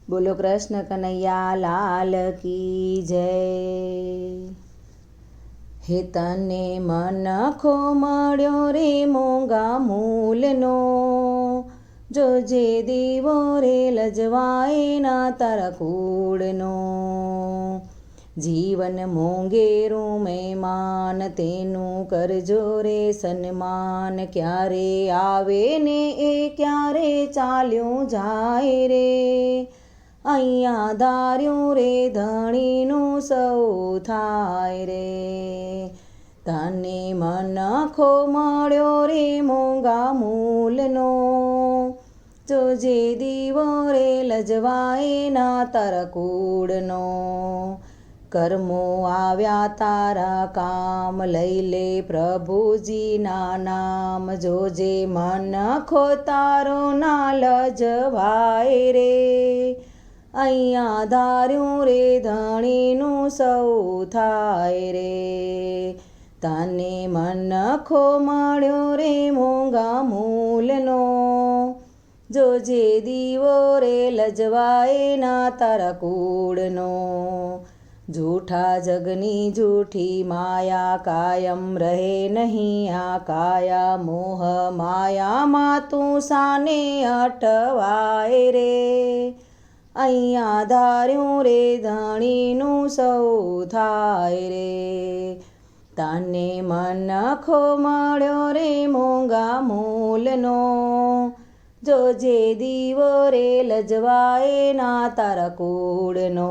બોલો કૃષ્ણ કનૈયા લાલ કી જય। હે તને મનખો મળ્યો રે મોંઘા મૂલનો, જોજે દીવો રે લજવાય ના તારા કૂળનો। જીવન મોંઘેરું મહેમાન તેનું કરજો રે સન્માન, ક્યારે આવે ને એ ક્યારે ચાલ્યું જાય રે। અહીંયા ધાર્યું રે ધણીનું સૌ થાય રે, તને મનખો મળ્યો રે મોંઘા મૂલનો, જોજે દીવો રે લજવાય ના તારા કૂળનો। કર્મો આવ્યા તારા કામ, લઈ લે પ્રભુજીના નામ, જોજે મનખો તારો ના લજવાય રે। અહીંયા ધાર્યું રે ધણીનું સૌ થાય રે, તને મનખો મળ્યો રે મોંઘા મૂલનો, જોજે દીવો રે લજવાય ના તારા કૂળનો। જૂઠા જગની જૂઠી માયા, કાયમ રહે નહીં આ કાયા, મોહ માયામાં તું સાને અટવાય રે। અહીંયા ધાર્યું રે ધણીનું સૌ થાય રે, તને મનખો મળ્યો રે મોંઘા મૂલનો, જોજે દીવો રે લજવાય ના તારા કૂળનો।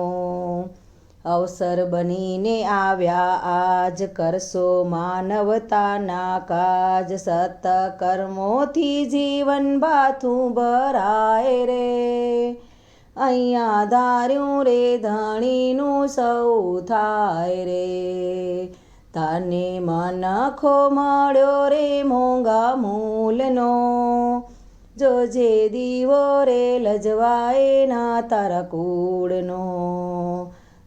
અવસર બનીને આવ્યા આજ, કરશો માનવતાના કાજ, સત્કર્મોથી જીવન બાથું ભરાય રે। અહીંયા ધાર્યું રે ધણીનું સૌ થાય રે, તને મનખો મળ્યો રે મોંઘા મૂલનો, જોજે દીવો રે લજવાય ના તારા કૂળનો,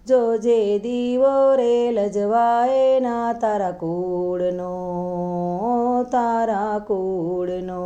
જોજે દીવો રે લજવાય ના તારા કૂળનો, તારા કૂળનો।